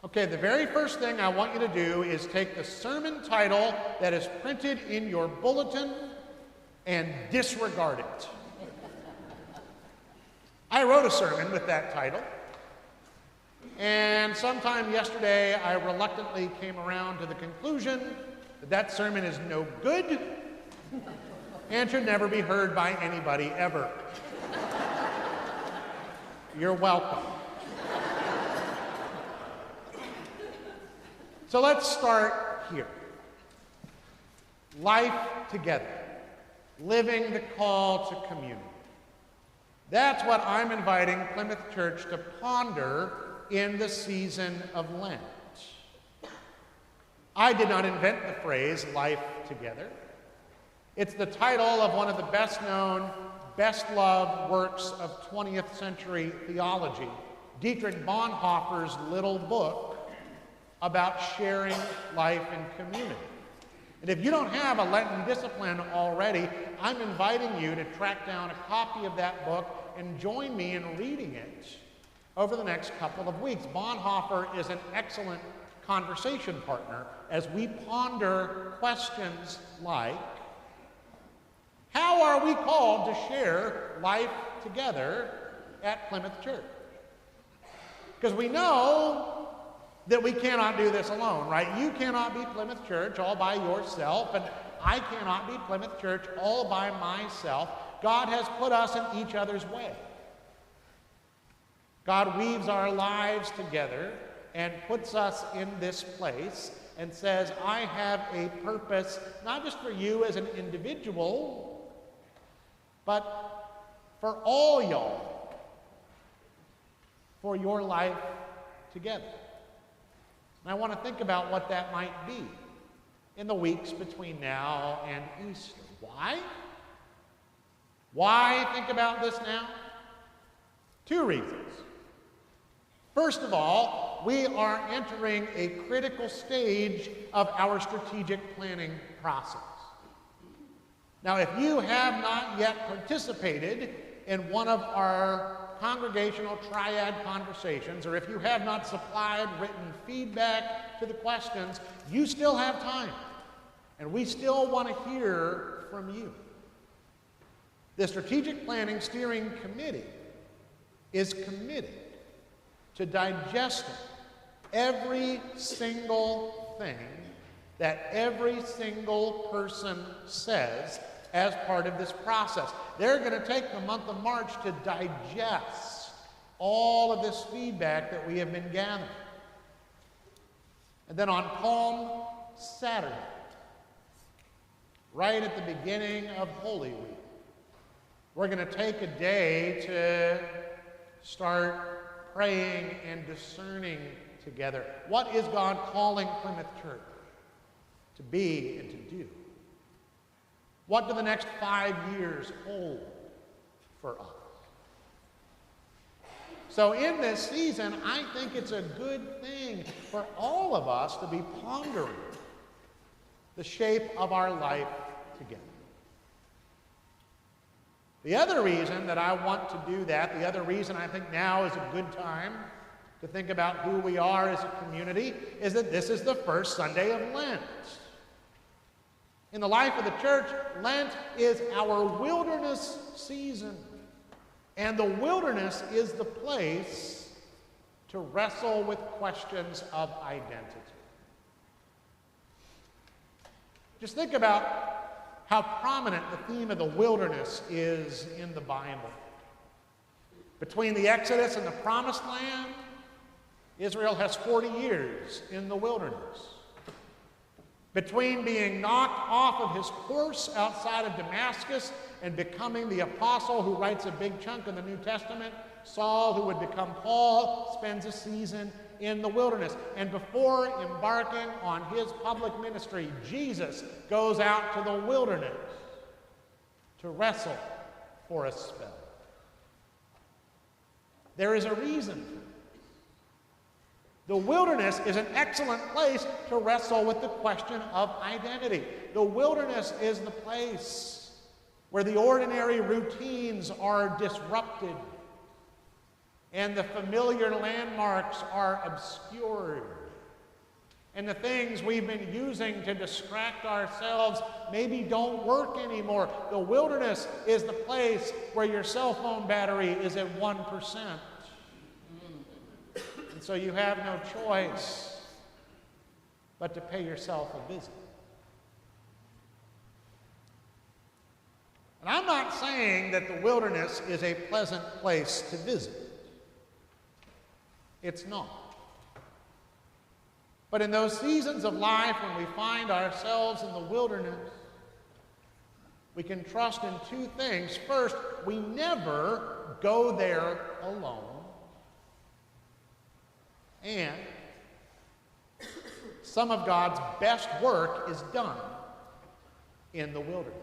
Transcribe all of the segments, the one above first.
Okay, the very first thing I want you to do is take the sermon title that is printed in your bulletin and disregard it. I wrote a sermon with that title, and sometime yesterday I reluctantly came around to the conclusion that that sermon is no good and should never be heard by anybody ever. You're welcome. So let's start here. Life together. Living the call to community. That's what I'm inviting Plymouth Church to ponder in the season of Lent. I did not invent the phrase life together. It's the title of one of the best-known, best-loved works of 20th century theology, Dietrich Bonhoeffer's little book about sharing life and community. And if you don't have a Lenten discipline already, I'm inviting you to track down a copy of that book and join me in reading it over the next couple of weeks. Bonhoeffer is an excellent conversation partner as we ponder questions like, how are we called to share life together at Plymouth Church? Because we know that we cannot do this alone, right? You cannot be Plymouth Church all by yourself, and I cannot be Plymouth Church all by myself. God has put us in each other's way. God weaves our lives together and puts us in this place and says, I have a purpose, not just for you as an individual, but for all y'all, for your life together. And I want to think about what that might be in the weeks between now and Easter. Why? Why think about this now? Two reasons. First of all, we are entering a critical stage of our strategic planning process. Now, if you have not yet participated in one of our congregational triad conversations, or if you have not supplied written feedback to the questions, you still have time, and we still want to hear from you. The Strategic Planning Steering Committee is committed to digesting every single thing that every single person says as part of this process. They're going to take the month of March to digest all of this feedback that we have been gathering. And then on Palm Saturday, right at the beginning of Holy Week, we're going to take a day to start praying and discerning together. What is God calling Plymouth Church to be and to do? What do the next 5 years hold for us? So in this season, I think it's a good thing for all of us to be pondering the shape of our life together. The other reason that I want to do that, the other reason I think now is a good time to think about who we are as a community, is that this is the first Sunday of Lent. In the life of the church, Lent is our wilderness season. And the wilderness is the place to wrestle with questions of identity. Just think about how prominent the theme of the wilderness is in the Bible. Between the Exodus and the Promised Land, Israel has 40 years in the wilderness. Between being knocked off of his horse outside of Damascus and becoming the apostle who writes a big chunk of the New Testament, Saul, who would become Paul, spends a season in the wilderness. And before embarking on his public ministry, Jesus goes out to the wilderness to wrestle for a spell. There is a reason for it. The wilderness is an excellent place to wrestle with the question of identity. The wilderness is the place where the ordinary routines are disrupted and the familiar landmarks are obscured. And the things we've been using to distract ourselves maybe don't work anymore. The wilderness is the place where your cell phone battery is at 1%. And so you have no choice but to pay yourself a visit. And I'm not saying that the wilderness is a pleasant place to visit. It's not. But in those seasons of life when we find ourselves in the wilderness, we can trust in two things. First, we never go there alone. And some of God's best work is done in the wilderness.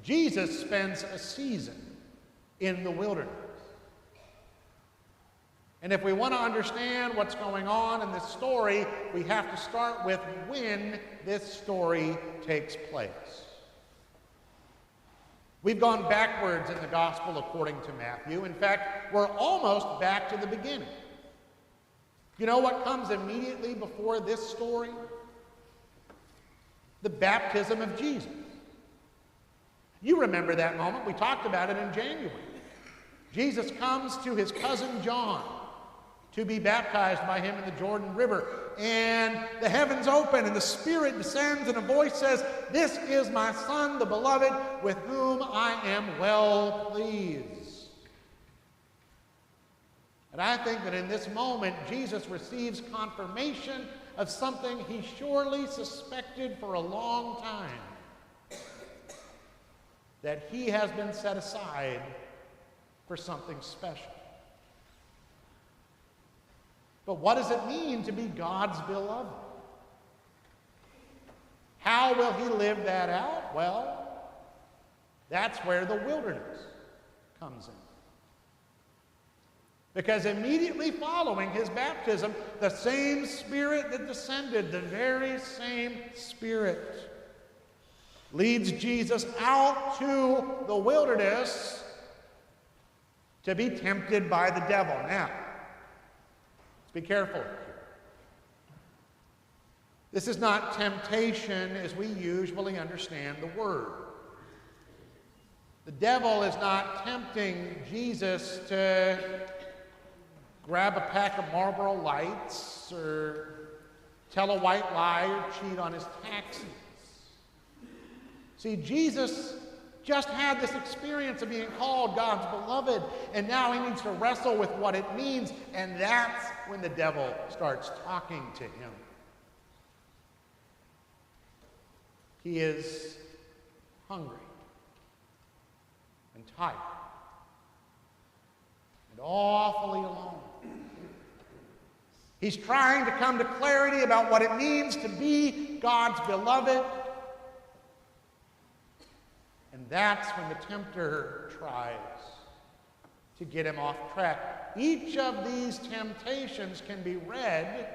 Jesus spends a season in the wilderness. And if we want to understand what's going on in this story, we have to start with when this story takes place. We've gone backwards in the gospel according to Matthew. In fact, we're almost back to the beginning. You know what comes immediately before this story? The baptism of Jesus. You remember that moment. We talked about it in January. Jesus comes to his cousin John to be baptized by him in the Jordan River. And the heavens open and the Spirit descends and a voice says, "This is my Son, the beloved, with whom I am well pleased." And I think that in this moment, Jesus receives confirmation of something he surely suspected for a long time, that he has been set aside for something special. But what does it mean to be God's beloved? How will he live that out? Well, that's where the wilderness comes in. Because immediately following his baptism, the same Spirit that descended, the very same Spirit, leads Jesus out to the wilderness to be tempted by the devil. Now, let's be careful here. This is not temptation as we usually understand the word. The devil is not tempting Jesus to grab a pack of Marlboro Lights or tell a white lie or cheat on his taxes. See, Jesus just had this experience of being called God's beloved, and now he needs to wrestle with what it means, and that's when the devil starts talking to him. He is hungry and tired and awfully alone. He's trying to come to clarity about what it means to be God's beloved. And that's when the tempter tries to get him off track. Each of these temptations can be read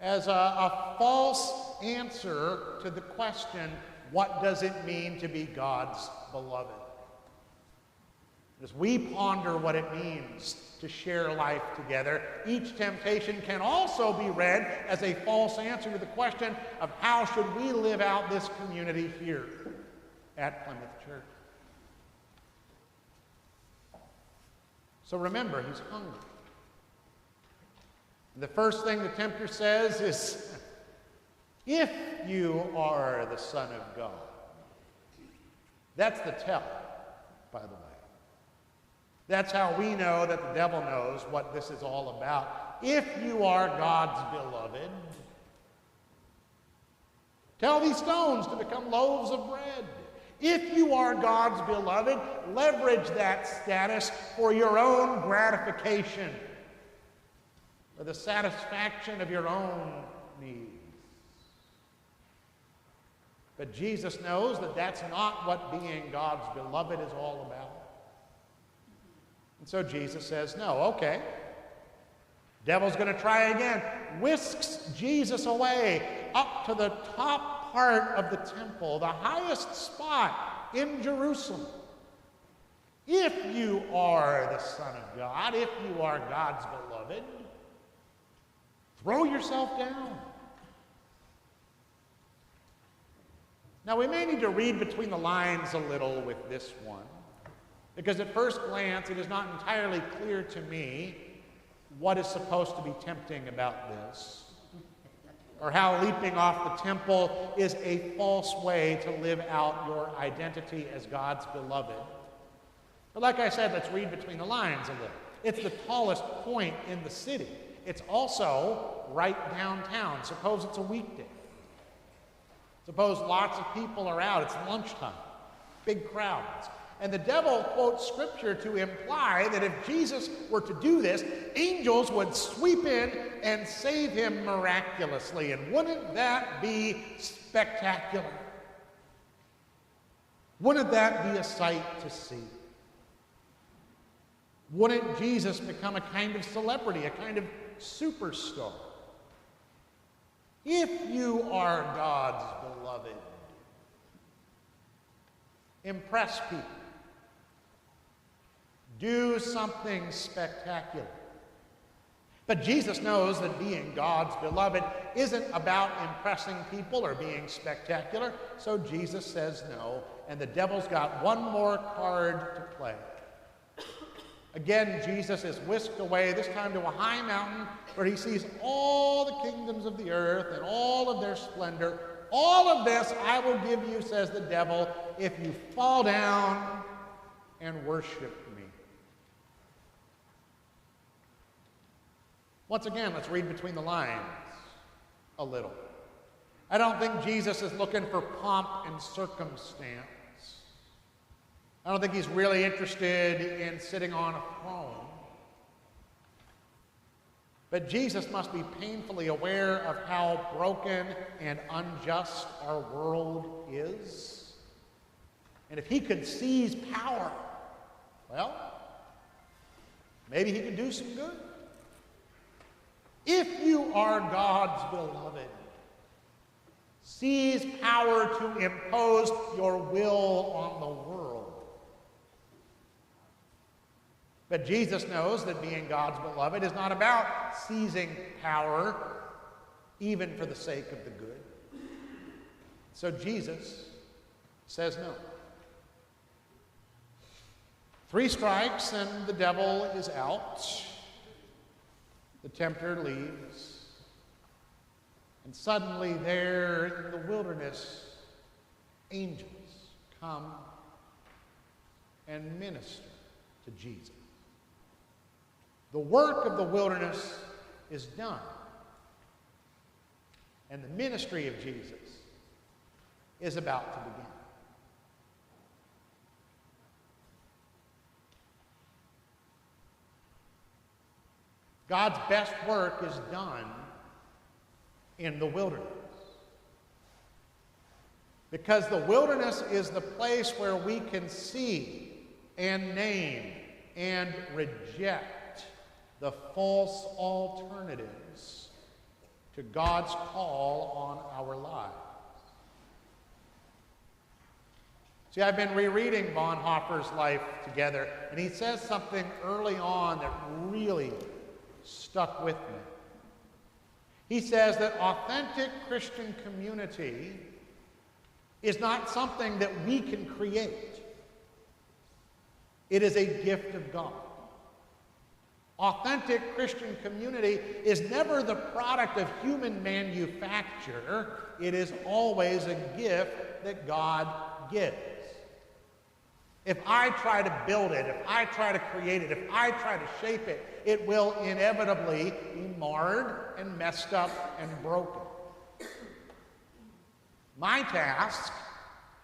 as a false answer to the question, what does it mean to be God's beloved? As we ponder what it means to share life together, each temptation can also be read as a false answer to the question of how should we live out this community here at Plymouth Church. So remember, he's hungry. And the first thing the tempter says is, if you are the Son of God. That's the tell, by the way. That's how we know that the devil knows what this is all about. If you are God's beloved, tell these stones to become loaves of bread. If you are God's beloved, leverage that status for your own gratification, for the satisfaction of your own needs. But Jesus knows that that's not what being God's beloved is all about. And so Jesus says, no, okay. Devil's going to try again. Whisks Jesus away up to the top part of the temple, the highest spot in Jerusalem. If you are the Son of God, if you are God's beloved, throw yourself down. Now, we may need to read between the lines a little with this one, because at first glance, it is not entirely clear to me what is supposed to be tempting about this, or how leaping off the temple is a false way to live out your identity as God's beloved. But like I said, let's read between the lines a little. It's the tallest point in the city. It's also right downtown. Suppose it's a weekday. Suppose lots of people are out. It's lunchtime. Big crowds. And the devil quotes scripture to imply that if Jesus were to do this, angels would sweep in and save him miraculously. And wouldn't that be spectacular? Wouldn't that be a sight to see? Wouldn't Jesus become a kind of celebrity, a kind of superstar? If you are God's beloved, impress people. Do something spectacular. But Jesus knows that being God's beloved isn't about impressing people or being spectacular, so Jesus says no, and the devil's got one more card to play. Again, Jesus is whisked away, this time to a high mountain where he sees all the kingdoms of the earth and all of their splendor. All of this I will give you, says the devil, if you fall down and worship me. Once again, let's read between the lines a little. I don't think Jesus is looking for pomp and circumstance. I don't think he's really interested in sitting on a throne. But Jesus must be painfully aware of how broken and unjust our world is. And if he could seize power, well, maybe he could do some good. If you are God's beloved, seize power to impose your will on the world. But Jesus knows that being God's beloved is not about seizing power, even for the sake of the good. So Jesus says no. 3 strikes and the devil is out. The tempter leaves. And suddenly there in the wilderness, angels come and minister to Jesus. The work of the wilderness is done. And the ministry of Jesus is about to begin. God's best work is done in the wilderness. Because the wilderness is the place where we can see and name and reject the false alternatives to God's call on our lives. See, I've been rereading Bonhoeffer's Life Together, and he says something early on that really stuck with me. He says that authentic Christian community is not something that we can create. It is a gift of God. Authentic Christian community is never the product of human manufacture. It is always a gift that God gives. If I try to build it, if I try to create it, if I try to shape it, it will inevitably be marred and messed up and broken. My task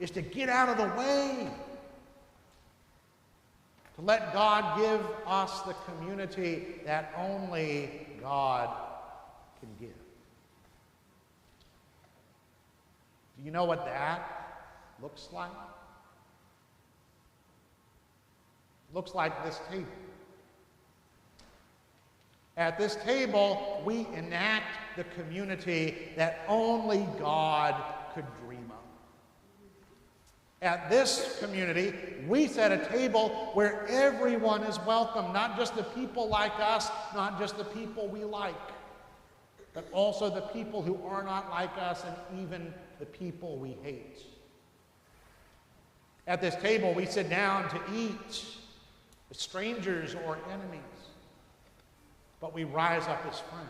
is to get out of the way, to let God give us the community that only God can give. Do you know what that looks like? It looks like this table. At this table, we enact the community that only God could dream of. At this community, we set a table where everyone is welcome, not just the people like us, not just the people we like, but also the people who are not like us and even the people we hate. At this table, we sit down to eat with strangers or enemies, but we rise up as friends.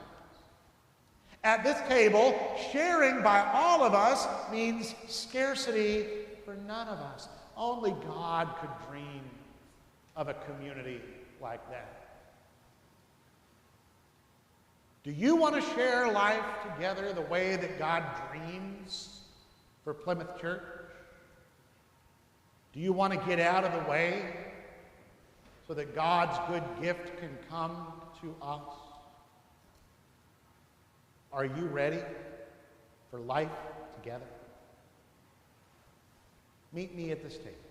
At this table, sharing by all of us means scarcity for none of us. Only God could dream of a community like that. Do you want to share life together the way that God dreams for Plymouth Church? Do you want to get out of the way so that God's good gift can come to us? Are you ready for life together? Meet me at this table.